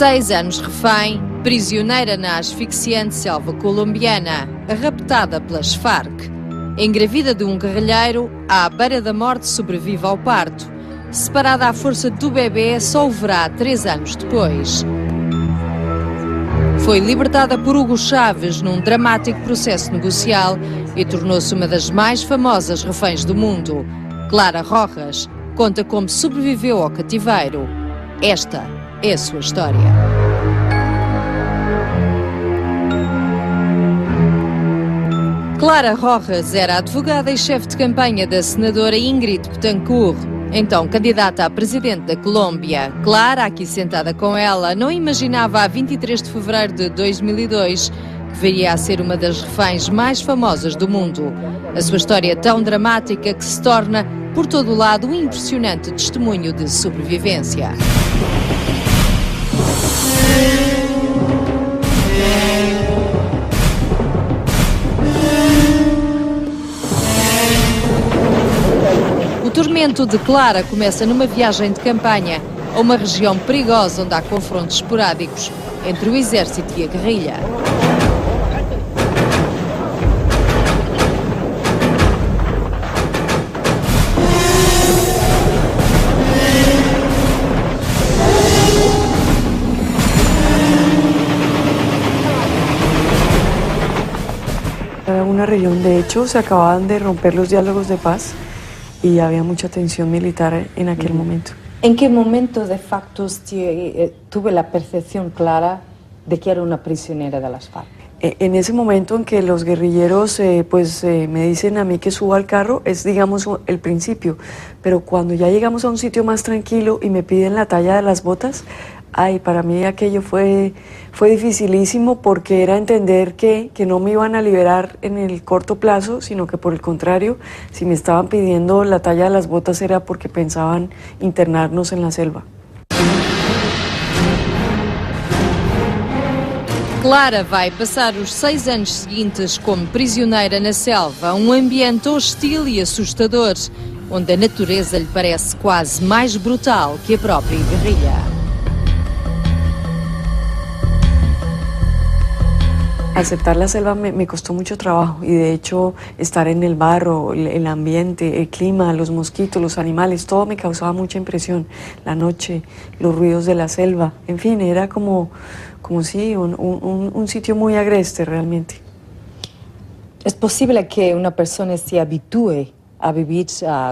6 anos refém, prisioneira na asfixiante selva colombiana, raptada pelas Farc. Engravida de um guerrilheiro, à beira da morte sobrevive ao parto. Separada à força do bebê, só o verá 3 anos depois. Foi libertada por Hugo Chávez num dramático processo negocial e tornou-se uma das mais famosas reféns do mundo. Clara Rojas conta como sobreviveu ao cativeiro. Esta é a sua história. Clara Rojas era advogada e chefe de campanha da senadora Ingrid Betancourt, então candidata a presidente da Colômbia. Clara, aqui sentada com ela, não imaginava a 23 de fevereiro de 2002 que viria a ser uma das reféns mais famosas do mundo. A sua história é tão dramática que se torna, por todo o lado, um impressionante testemunho de sobrevivência. O tormento de Clara começa numa viagem de campanha a uma região perigosa onde há confrontos esporádicos entre o exército e a guerrilha. Era una región, de hecho, se acababan de romper los diálogos de paz y había mucha tensión militar en aquel momento. ¿En qué momento de facto tuve la percepción clara de que era una prisionera de las FARC? En ese momento en que los guerrilleros me dicen a mí que suba al carro, es digamos el principio, pero cuando ya llegamos a un sitio más tranquilo y me piden la talla de las botas, para mí aquello fue dificilísimo porque era entender que no me iban a liberar en el corto plazo, sino que por el contrario, si me estaban pidiendo la talla de las botas era porque pensaban internarnos en la selva. Clara vai passar os 6 anos seguintes como prisioneira na selva, um ambiente hostil e assustador, onde a natureza lhe parece quase mais brutal que a própria guerrilha. Aceptar la selva me costó mucho trabajo y de hecho estar en el barro, el ambiente, el clima, los mosquitos, los animales, todo me causaba mucha impresión. La noche, los ruidos de la selva, en fin, era como sí, un sitio muy agreste realmente. ¿Es posible que una persona se habitúe a vivir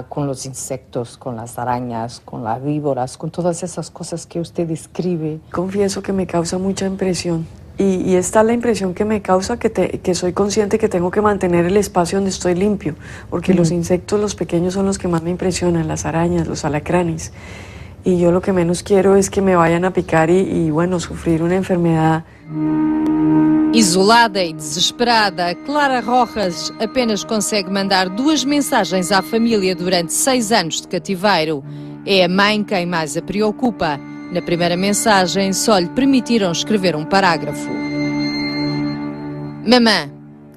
con los insectos, con las arañas, con las víboras, con todas esas cosas que usted describe? Confieso que me causa mucha impresión. Y esta es la impresión que me causa, que soy consciente que tengo que mantener el espacio donde estoy limpio, porque los insectos, los pequeños, son los que más me impresionan, las arañas, los alacranes. Y yo lo que menos quiero es que me vayan a picar y bueno, sufrir una enfermedad. Isolada e desesperada, Clara Rojas apenas consegue mandar 2 mensagens à família durante 6 anos de cativeiro. É a mãe quem mais a preocupa. Na primeira mensagem, só lhe permitiram escrever um parágrafo. Mamã,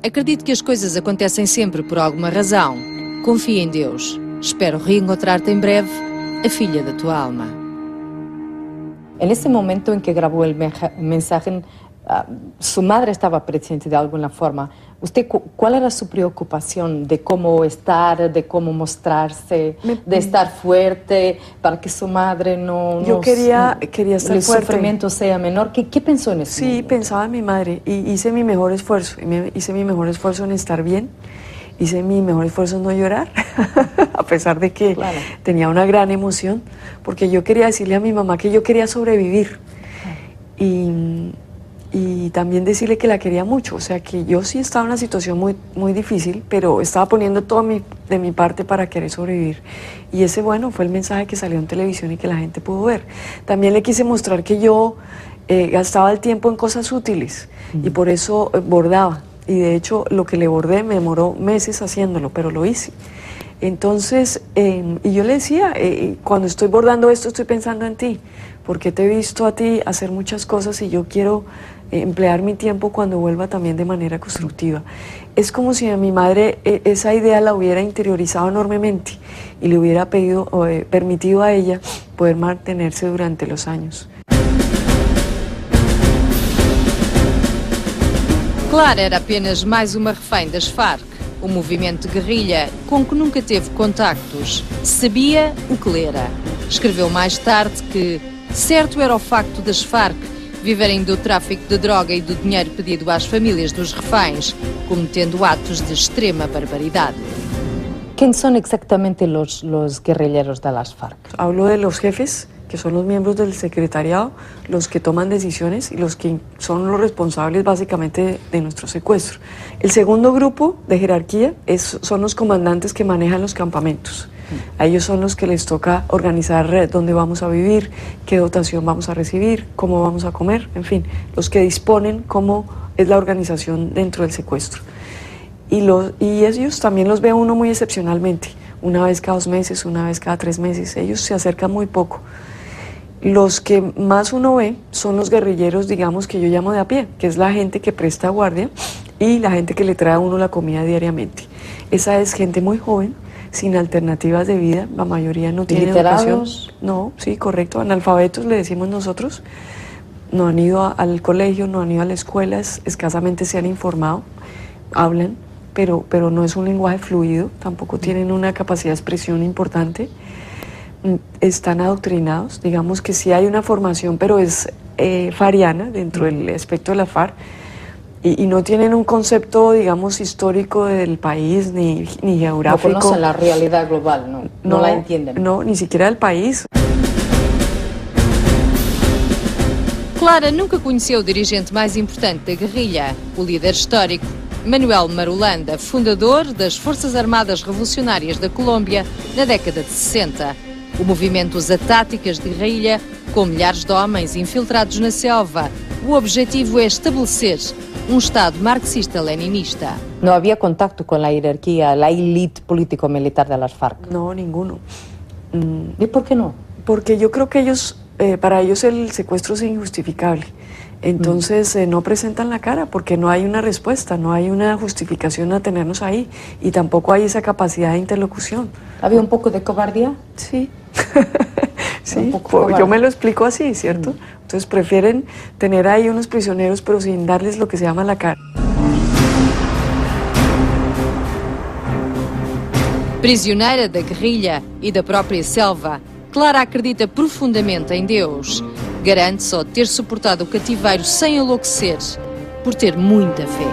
acredito que as coisas acontecem sempre por alguma razão. Confia em Deus. Espero reencontrar-te em breve, a filha da tua alma. En ese momento en que grabó el mensaje, su madre estaba presente de alguna forma. ¿Usted cuál era su preocupación de cómo estar, de cómo mostrarse, de estar fuerte para que su madre Yo quería estar el fuerte. sufrimiento sea menor? ¿Qué pensó en ese momento? Sí, pensaba en mi madre y hice mi mejor esfuerzo. Hice mi mejor esfuerzo en estar bien. Hice mi mejor esfuerzo en no llorar, a pesar de que tenía una gran emoción, porque yo quería decirle a mi mamá que yo quería sobrevivir. Y también decirle que la quería mucho, o sea que yo sí estaba en una situación muy difícil, pero estaba poniendo todo de mi parte para querer sobrevivir. Y ese, bueno, fue el mensaje que salió en televisión y que la gente pudo ver. También le quise mostrar que yo gastaba el tiempo en cosas útiles y por eso bordaba. Y de hecho lo que le bordé me demoró meses haciéndolo, pero lo hice. Entonces, y yo le decía, cuando estoy bordando esto estoy pensando en ti, porque te he visto a ti hacer muchas cosas y yo quiero emplear mi tiempo cuando vuelva también de manera constructiva. Es como si a mi madre esa idea la hubiera interiorizado enormemente y le hubiera permitido a ella poder mantenerse durante los años. Clara era apenas mais uma refém das Farc, o movimento de guerrilha com que nunca teve contactos. Sabia o que lera. Escreveu mais tarde que certo era o facto das Farc viverem do tráfico de droga e do dinheiro pedido às famílias dos reféns, cometendo atos de extrema barbaridade. ¿Quién son exactamente los guerrilleros de las FARC? Hablo de los jefes, que son los miembros del secretariado, los que toman decisiones y los que son los responsables básicamente de nuestro secuestro. El segundo grupo de jerarquía son los comandantes que manejan los campamentos. A ellos son los que les toca organizar dónde vamos a vivir, qué dotación vamos a recibir, cómo vamos a comer, en fin, los que disponen cómo es la organización dentro del secuestro. Y ellos también los ve uno muy excepcionalmente, una vez cada 2 meses, una vez cada 3 meses, ellos se acercan muy poco. Los que más uno ve son los guerrilleros, digamos, que yo llamo de a pie, que es la gente que presta guardia y la gente que le trae a uno la comida diariamente. Esa es gente muy joven, sin alternativas de vida, la mayoría no tiene educación. No, sí, correcto, analfabetos le decimos nosotros, no han ido al colegio, no han ido a la escuela, escasamente se han informado, hablan, pero no es un lenguaje fluido, tampoco tienen una capacidad de expresión importante, están adoctrinados, digamos que sí hay una formación, pero es fariana dentro del aspecto de la FARC, y no tienen un concepto, digamos, histórico del país, ni geográfico. No conocen la realidad global, no la entienden. No, ni siquiera del país. Clara nunca conheceu o dirigente mais importante da guerrilha, o líder histórico, Manuel Marulanda, fundador das Forças Armadas Revolucionárias da Colômbia na década de 60. O movimento usa táticas de guerrilha com milhares de homens infiltrados na selva. O objetivo é estabelecer um Estado marxista-leninista. ¿No había contacto con la jerarquía, la élite político-militar de las FARC? No, ninguno. ¿Y por qué no? Porque yo creo que ellos, para ellos el secuestro es injustificable. Entonces no presentan la cara porque no hay una respuesta, no hay una justificación a tenernos ahí y tampoco hay esa capacidad de interlocución. ¿Había un poco de cobardía? Sí, sí, yo me lo explico así, ¿cierto? Entonces prefieren tener ahí unos prisioneros pero sin darles lo que se llama la cara. Prisioneira da guerrilha e da própria selva, Clara acredita profundamente em Deus. Garante só ter suportado o cativeiro sem enlouquecer, por ter muita fe.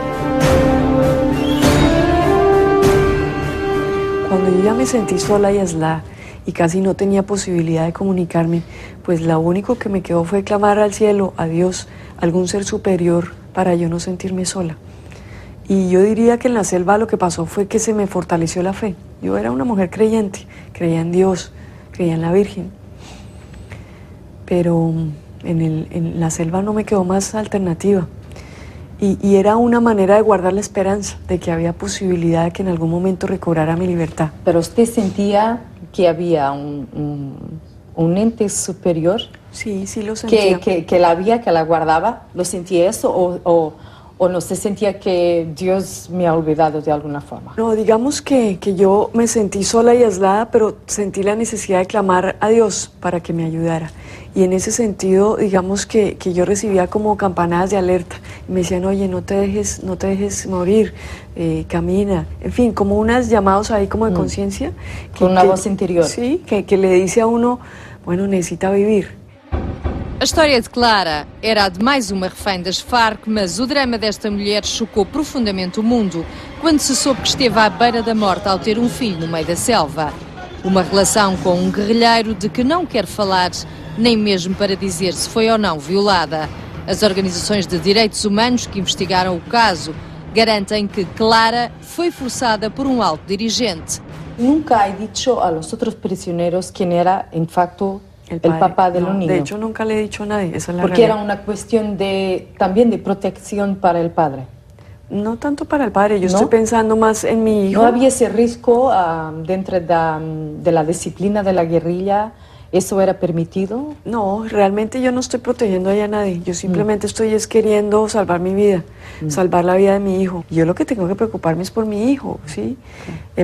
Cuando yo ya me sentí sola y aislada y casi no tenía posibilidad de comunicarme, pues lo único que me quedó fue clamar al cielo, a Dios, a algún ser superior, para yo no sentirme sola. Y yo diría que en la selva lo que pasó fue que se me fortaleció la fe. Yo era una mujer creyente, creía en Dios, creía en la Virgen. Pero en la selva no me quedó más alternativa. Y era una manera de guardar la esperanza de que había posibilidad de que en algún momento recobrara mi libertad. ¿Pero usted sentía que había un ente superior? Sí, sí lo sentía. Que la había, que la guardaba? ¿Lo sentía eso o no se sentía que Dios me ha olvidado de alguna forma? No, digamos que yo me sentí sola y aislada, pero sentí la necesidad de clamar a Dios para que me ayudara. Y en ese sentido, digamos que yo recibía como campanadas de alerta. Y me decían, oye, no te dejes morir, camina. En fin, como unos llamados ahí como de conciencia. Con una voz interior. Sí, que le dice a uno, bueno, necesita vivir. A história de Clara era a de mais uma refém das Farc, mas o drama desta mulher chocou profundamente o mundo quando se soube que esteve à beira da morte ao ter um filho no meio da selva. Uma relação com um guerrilheiro de que não quer falar, nem mesmo para dizer se foi ou não violada. As organizações de direitos humanos que investigaram o caso garantem que Clara foi forçada por um alto dirigente. Nunca he dicho a los otros prisioneros quién era, en facto, el papá de los niños. De hecho, nunca le he dicho a nadie, esa es la Porque realidad. era una cuestión también de protección para el padre. No tanto para el padre, yo ¿No? estoy pensando más en mi hijo. ¿No había ese riesgo dentro de la disciplina de la guerrilla ¿Eso era permitido? No, realmente yo no estoy protegiendo ahí a nadie. Yo simplemente estoy es queriendo salvar mi vida, salvar la vida de mi hijo. Yo lo que tengo que preocuparme es por mi hijo, ¿sí?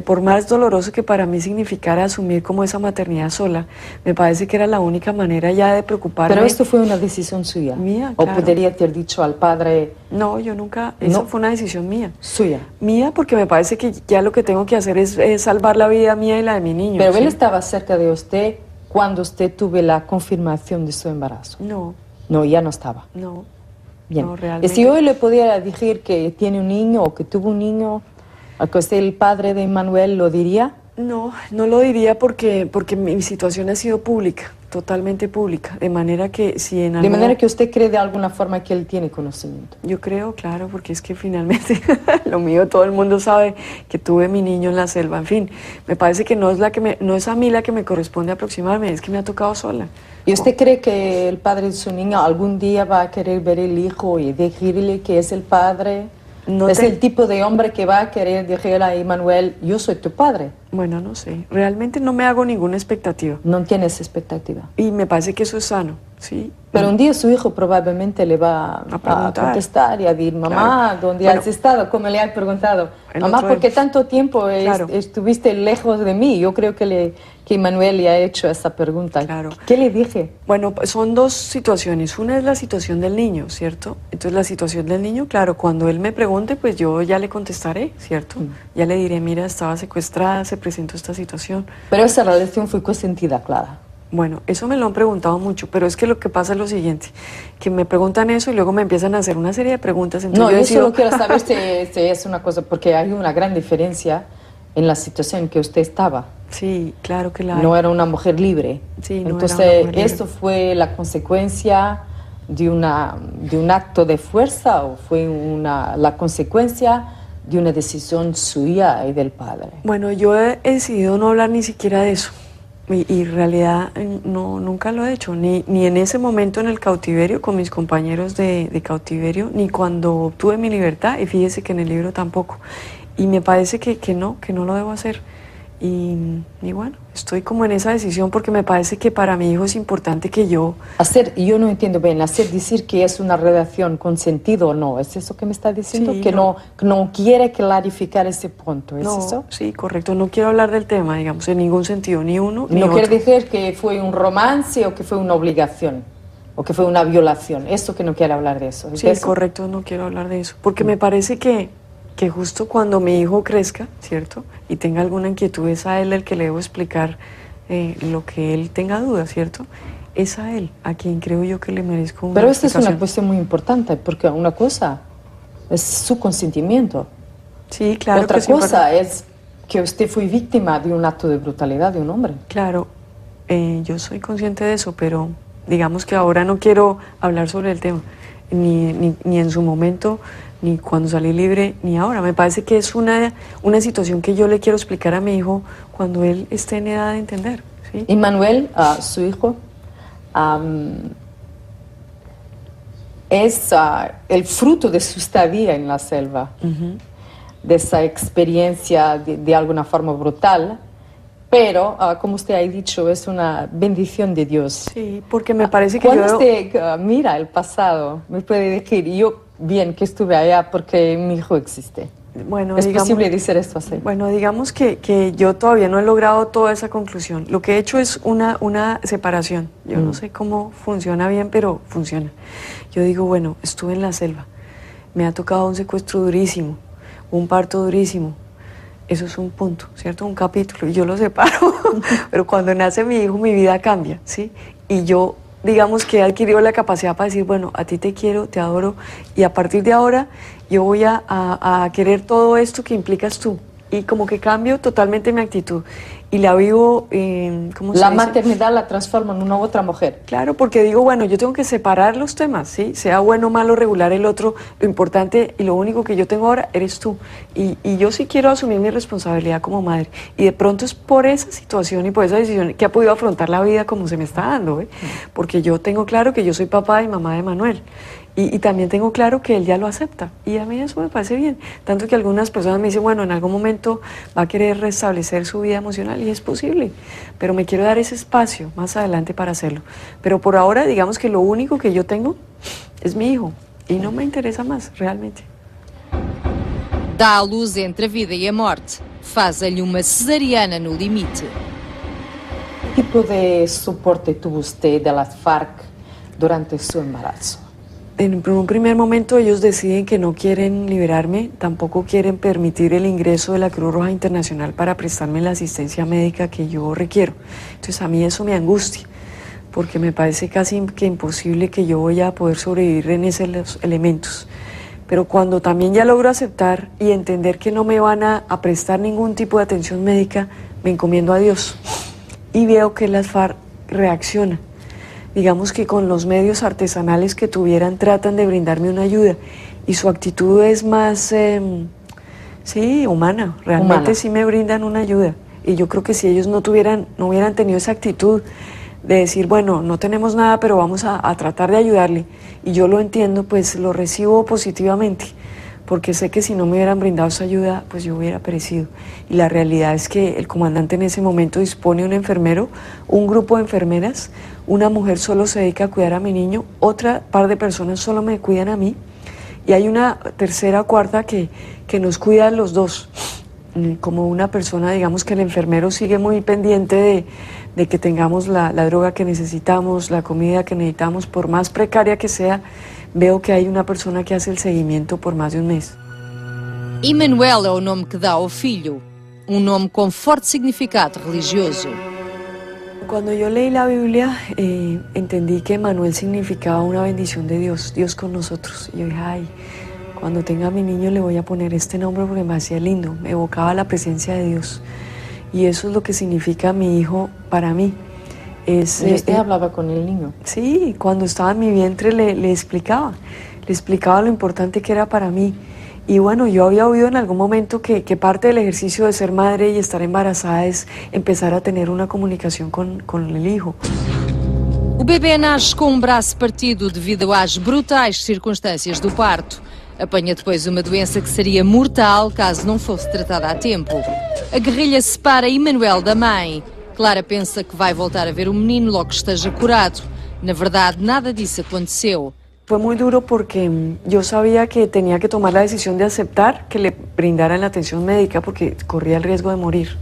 Por más doloroso que para mí significara asumir como esa maternidad sola, me parece que era la única manera ya de preocuparme. Pero esto fue una decisión suya. Mía, ¿O claro. podría haber dicho al padre? No, yo nunca, eso fue una decisión mía. Suya. Mía, porque me parece que ya lo que tengo que hacer es salvar la vida mía y la de mi niño. Pero ¿sí? él estaba cerca de usted cuando usted tuvo la confirmación de su embarazo. No. No, ya no estaba. No. Bien. No, Y realmente. si hoy le pudiera decir que tiene un niño o que tuvo un niño, o que usted el padre de Manuel, ¿lo diría? No, no lo diría porque mi situación ha sido pública, totalmente pública, de manera que si en algo... De manera que usted cree de alguna forma que él tiene conocimiento. Yo creo, claro, porque es que finalmente lo mío todo el mundo sabe que tuve mi niño en la selva, en fin, me parece que no es a mí la que me corresponde aproximarme, es que me ha tocado sola. ¿Y usted cree que el padre de su niño algún día va a querer ver el hijo y decirle que es el padre? No ¿Es te- el tipo de hombre que va a querer decir a Manuel, yo soy tu padre? Bueno, no sé, realmente no me hago ninguna expectativa No tienes expectativa. y me parece que eso es sano, ¿sí? Pero un día su hijo probablemente le va a preguntar. contestar y a decir, mamá, Claro. ¿dónde Bueno, has estado? Como le han preguntado, el mamá, otro ¿por qué día- tanto tiempo Claro. estuviste lejos de mí? Yo creo que Manuel le ha hecho esa pregunta. Claro. ¿Qué le dije? Bueno, pues son dos situaciones. Una es la situación del niño, ¿cierto? Entonces la situación del niño, claro, cuando él me pregunte, pues yo ya le contestaré, ¿cierto? Ya le diré, mira, estaba secuestrada, se presentó esta situación. Pero esa relación fue consentida, Clara. Bueno, eso me lo han preguntado mucho, pero es que lo que pasa es lo siguiente, que me preguntan eso y luego me empiezan a hacer una serie de preguntas. Entonces No, yo decido- solo quiero saber si es una cosa, porque hay una gran diferencia en la situación en que usted estaba. Sí, claro que la hay. No era una mujer libre. Sí, no era una Entonces, mujer libre. ¿esto fue la consecuencia de un acto de fuerza o fue la consecuencia de una decisión suya y del padre? Bueno, yo he decidido no hablar ni siquiera de eso. Y en realidad no, nunca lo he hecho, ni en ese momento en el cautiverio con mis compañeros de cautiverio, ni cuando obtuve mi libertad, y fíjese que en el libro tampoco. Y me parece que no lo debo hacer. Y bueno, estoy como en esa decisión porque me parece que para mi hijo es importante que yo... Y yo no entiendo bien, decir que es una relación con sentido o no, ¿es eso que me está diciendo? Sí, que no. no quiere clarificar ese punto, ¿es No, eso? sí, correcto, no quiero hablar del tema, digamos, en ningún sentido, ni uno ni No otro. quiere decir que fue un romance o que fue una obligación o que fue una violación, eso que no quiere hablar de eso. ¿es Sí, eso? correcto, no quiero hablar de eso, porque me parece que justo cuando mi hijo crezca, ¿cierto? Y tenga alguna inquietud, es a él el que le debo explicar lo que él tenga dudas, ¿cierto? Es a él, a quien creo yo que le merezco una Pero esta es una explicación. cuestión muy importante, porque una cosa es su consentimiento, Sí, claro otra que sí, cosa pero- es que usted fue víctima de un acto de brutalidad de un hombre. Claro, yo soy consciente de eso, pero digamos que ahora no quiero hablar sobre el tema, ni en su momento, ni cuando salí libre, ni ahora. Me parece que es una situación que yo le quiero explicar a mi hijo cuando él esté en edad de entender, ¿sí? Y Manuel, su hijo, es el fruto de su estadía en la selva, de esa experiencia de alguna forma brutal, pero, como usted ha dicho, es una bendición de Dios. Sí, porque me parece que Cuando yo... usted mira el pasado, me puede decir, yo bien que estuve allá porque mi hijo existe. Bueno, ¿Es digamos- posible decir esto así? Bueno, digamos que yo todavía no he logrado toda esa conclusión. Lo que he hecho es una separación. Yo no sé cómo funciona bien, pero funciona. Yo digo, bueno, estuve en la selva, me ha tocado un secuestro durísimo, un parto durísimo. Eso es un punto, ¿cierto? Un capítulo, y yo lo separo. Pero cuando nace mi hijo, mi vida cambia, ¿sí? Y yo, digamos que he adquirido la capacidad para decir, bueno, a ti te quiero, te adoro, y a partir de ahora yo voy a querer todo esto que implicas tú. Y como que cambio totalmente mi actitud. Y la vivo, ¿cómo se La dice? maternidad la transforma en una otra mujer. Claro, porque digo, bueno, yo tengo que separar los temas, ¿sí? Sea bueno, malo, regular el otro. Lo importante y lo único que yo tengo ahora eres tú. Y yo sí quiero asumir mi responsabilidad como madre. Y de pronto es por esa situación y por esa decisión que ha podido afrontar la vida como se me está dando, ¿eh? Porque yo tengo claro que yo soy papá y mamá de Manuel. Y también tengo claro que él ya lo acepta. Y a mí eso me parece bien. Tanto que algunas personas me dicen, bueno, en algún momento va a querer restablecer su vida emocional. internacional y es posible, pero me quiero dar ese espacio más adelante para hacerlo. Pero por ahora, digamos que lo único que yo tengo es mi hijo y no me interesa más, realmente. Dá a luz entre a vida e a morte. Faz-lhe uma cesariana no limite. ¿Qué tipo de soporte tuvo usted de las FARC durante su embarazo? En un primer momento ellos deciden que no quieren liberarme, tampoco quieren permitir el ingreso de la Cruz Roja Internacional para prestarme la asistencia médica que yo requiero. Entonces a mí eso me angustia, porque me parece casi que imposible que yo vaya a poder sobrevivir en esos elementos. Pero cuando también ya logro aceptar y entender que no me van a prestar ningún tipo de atención médica, me encomiendo a Dios y veo que las FARC reaccionan. Digamos que con los medios artesanales que tuvieran tratan de brindarme una ayuda y su actitud es más, sí, humana, realmente sí me brindan una ayuda. Y yo creo que si ellos no hubieran tenido esa actitud de decir, bueno, no tenemos nada, pero vamos a tratar de ayudarle, y yo lo entiendo, pues lo recibo positivamente, porque sé que si no me hubieran brindado esa ayuda, pues yo hubiera perecido. Y la realidad es que el comandante en ese momento dispone de un enfermero, un grupo de enfermeras, una mujer solo se dedica a cuidar a mi niño, otra par de personas solo me cuidan a mí, y hay una tercera o cuarta que nos cuida a los dos. Como una persona, digamos que el enfermero sigue muy pendiente de que tengamos la droga que necesitamos, la comida que necesitamos, por más precaria que sea, veo que hay una persona que hace el seguimiento por más de un mes. Emanuel é o nome que dá ao filho, nome com forte significado religioso. Cuando yo leí la Biblia, entendí que Emanuel significaba una bendición de Dios, Dios con nosotros. Y yo dije, ay, cuando tenga a mi niño le voy a poner este nombre porque me hacía lindo, me evocaba la presencia de Dios. Y eso es lo que significa mi hijo para mí. ¿Y usted hablaba con el niño? Sí, cuando estaba en mi vientre le explicaba lo importante que era para mí. Y bueno, yo había oído en algún momento que parte del ejercicio de ser madre y estar embarazada es empezar a tener una comunicación con el hijo. O bebê nasce com braço partido devido às brutais circunstâncias do parto. Apanha depois uma doença que seria mortal caso não fosse tratada a tempo. A guerrilha separa Emanuel da mãe. Clara pensa que vai voltar a ver o menino logo que esteja curado. Na verdade, nada disso aconteceu. Fue muy duro porque yo sabía que tenía que tomar la decisión de aceptar que le brindaran la atención médica porque corría el riesgo de morir.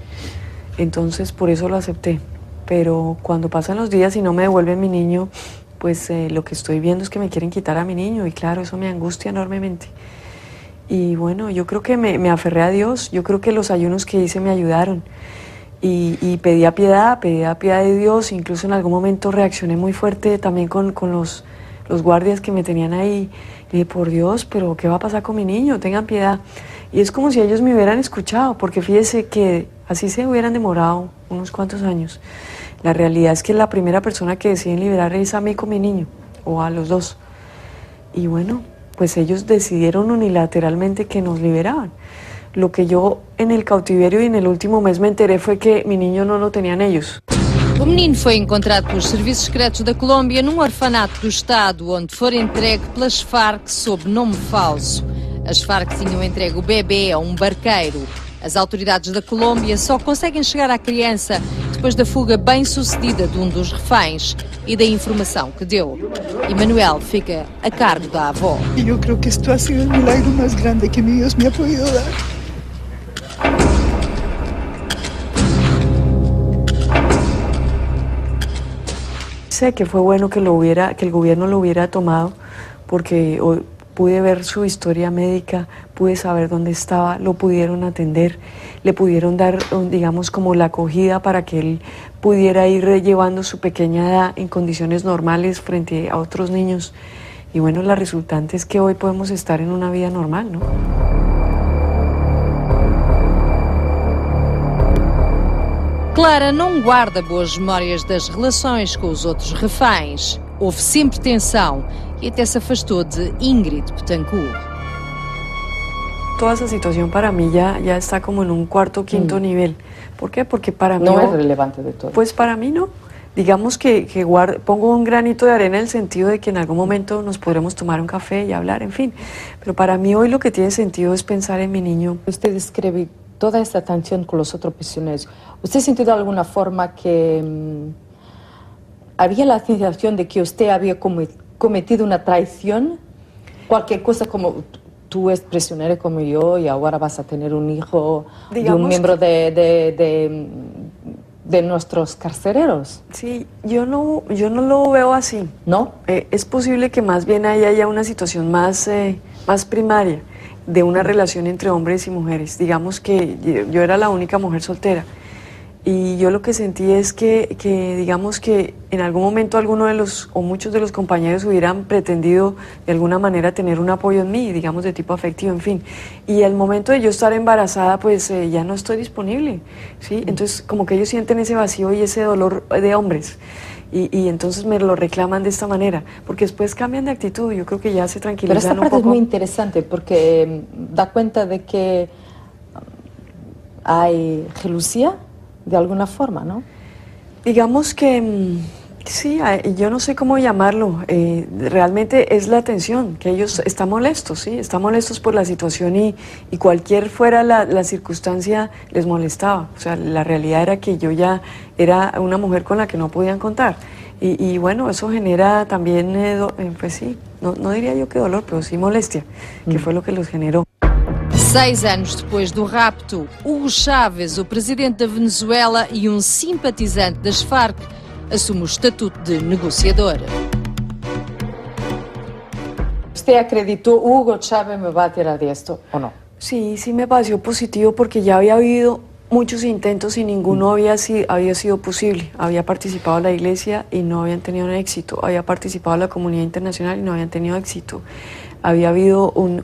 Entonces, por eso lo acepté. Pero cuando pasan los días y no me devuelven mi niño, pues lo que estoy viendo es que me quieren quitar a mi niño y claro, eso me angustia enormemente. Y bueno, yo creo que me aferré a Dios, yo creo que los ayunos que hice me ayudaron. Y pedía piedad de Dios, incluso en algún momento reaccioné muy fuerte también con los guardias que me tenían ahí. Y dije, por Dios, pero ¿qué va a pasar con mi niño? Tengan piedad. Y es como si ellos me hubieran escuchado, porque fíjese que así se hubieran demorado unos cuantos años. La realidad es que la primera persona que deciden liberar es a mí con mi niño, o a los dos. Y bueno, pues ellos decidieron unilateralmente que nos liberaban. Lo que yo en el cautiverio y en el último mes me enteré fue que mi niño no lo tenían ellos. O menino foi encontrado pelos serviços secretos da Colômbia num orfanato do Estado, onde foi entregue pelas FARC sob nome falso. As FARC tinham entregue o bebê a um barqueiro. As autoridades da Colômbia só conseguem chegar à criança depois da fuga bem-sucedida de um dos reféns e da informação que deu. Emanuel fica a cargo da avó. E eu creo que esto ha sido el milagro más grande que mi Dios me ha podido dar. Sé que fue bueno que el gobierno lo hubiera tomado, porque pude ver su historia médica, pude saber dónde estaba, lo pudieron atender, le pudieron dar, digamos, como la acogida para que él pudiera ir llevando su pequeña edad en condiciones normales frente a otros niños. Y bueno, la resultante es que hoy podemos estar en una vida normal, ¿no? Clara não guarda boas memórias das relações com os outros reféns. Houve sempre tensão e até se afastou de Ingrid Betancourt. Toda esa situación para mí ya está como en un cuarto o quinto nivel. ¿Por qué? Porque para mí... No es relevante de todo. Pues para mí no. Digamos que pongo un granito de arena en el sentido de que en algún momento nos podremos tomar un café y hablar, en fin. Pero para mí hoy lo que tiene sentido es pensar en mi niño. Usted escribe toda esta tensión con los otros prisioneros, ¿usted ha sentido de alguna forma que había la sensación de que usted había cometido una traición? Cualquier cosa como tú eres prisionero como yo y ahora vas a tener un hijo de un miembro de nuestros carceleros. Sí, yo no lo veo así. ¿No? Es posible que más bien ahí haya una situación más primaria de una relación entre hombres y mujeres. Digamos que yo era la única mujer soltera y yo lo que sentí es que digamos que en algún momento alguno de los o muchos de los compañeros hubieran pretendido de alguna manera tener un apoyo en mí, digamos de tipo afectivo, en fin. Y al momento de yo estar embarazada, pues ya no estoy disponible, ¿sí? Entonces como que ellos sienten ese vacío y ese dolor de hombres. Y entonces me lo reclaman de esta manera, porque después cambian de actitud, yo creo que ya se tranquilizan un poco. Pero esta parte es muy interesante porque da cuenta de que hay gelosia de alguna forma, ¿no? Digamos que sí, yo no sé cómo llamarlo, realmente es la tensión, que ellos están molestos, ¿sí? Están molestos por la situación y cualquier fuera la circunstancia les molestaba. O sea, la realidad era que yo ya era una mujer con la que no podían contar. Y bueno, eso genera también, pues sí, no diría yo que dolor, pero sí molestia, que fue lo que los generó. 6 anos depois do rapto, Hugo Chávez, o presidente da Venezuela e simpatizante das Farc, assume o estatuto de negociador. ¿Usted acreditó, Hugo Chávez me va a tirar de esto o no? Sí, sí me pareció positivo porque ya había habido muchos intentos y ninguno había sido posible. Había participado la iglesia y no habían tenido éxito. Había participado la comunidad internacional y no habían tenido éxito. Había habido un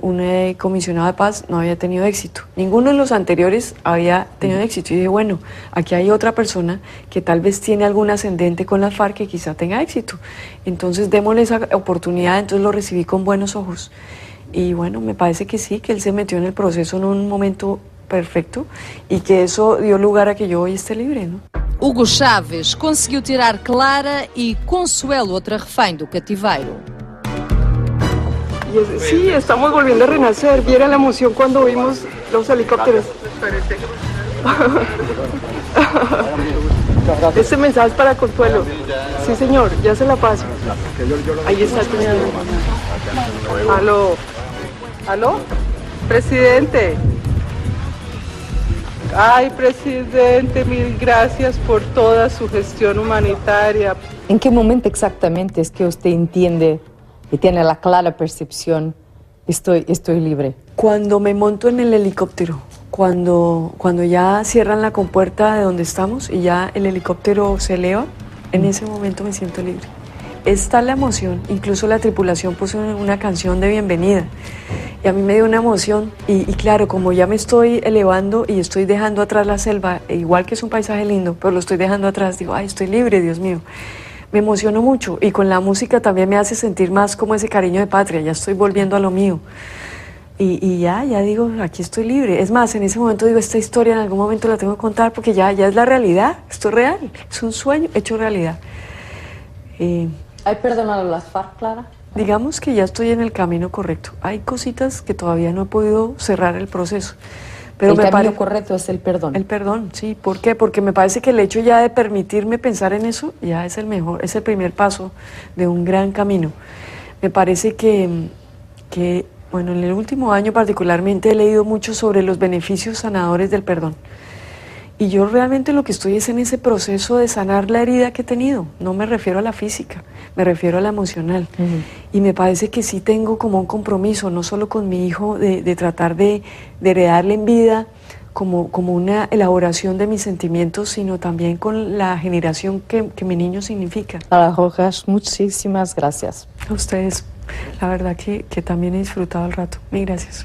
comisionado de paz, no había tenido éxito. Ninguno de los anteriores había tenido éxito. Y dije, bueno, aquí hay otra persona que tal vez tiene algún ascendente con las FARC que quizá tenga éxito. Entonces démosle esa oportunidad, entonces lo recibí con buenos ojos. Y bueno, me parece que sí, que él se metió en el proceso en un momento perfecto y que eso dio lugar a que yo hoy esté libre, ¿no? Hugo Chávez conseguiu tirar Clara e Consuelo, outra refém do cativeiro. Sí, estamos volviendo a renacer. Viera la emoción cuando vimos los helicópteros. Este mensaje es para Consuelo. Sí, señor, ya se la paso. Ahí está el señor. Aló. ¿Aló? Presidente. Ay, presidente, mil gracias por toda su gestión humanitaria. ¿En qué momento exactamente es que usted entiende y tiene la clara percepción, estoy libre? Cuando me monto en el helicóptero, cuando ya cierran la compuerta de donde estamos y ya el helicóptero se eleva, en ese momento me siento libre. Es tal la emoción, incluso la tripulación puso una canción de bienvenida y a mí me dio una emoción y claro, como ya me estoy elevando y estoy dejando atrás la selva, igual que es un paisaje lindo, pero lo estoy dejando atrás, digo, ay, estoy libre, Dios mío. Me emociono mucho y con la música también me hace sentir más como ese cariño de patria, ya estoy volviendo a lo mío. Y ya digo, aquí estoy libre. Es más, en ese momento digo, esta historia en algún momento la tengo que contar porque ya es la realidad, esto es real, es un sueño hecho realidad. ¿Hay perdonado a las FARC, Clara? Digamos que ya estoy en el camino correcto. Hay cositas que todavía no he podido cerrar el proceso. Pero el camino correcto es el perdón. El perdón, sí. ¿Por qué? Porque me parece que el hecho ya de permitirme pensar en eso ya es el mejor, es el primer paso de un gran camino. Me parece que bueno, en el último año particularmente he leído mucho sobre los beneficios sanadores del perdón. Y yo realmente lo que estoy es en ese proceso de sanar la herida que he tenido. No me refiero a la física, me refiero a la emocional. Y me parece que sí tengo como un compromiso, no solo con mi hijo, de tratar de heredarle en vida como una elaboración de mis sentimientos, sino también con la generación que mi niño significa. Clara Rojas, muchísimas gracias. A ustedes, la verdad que también he disfrutado el rato. Mil gracias.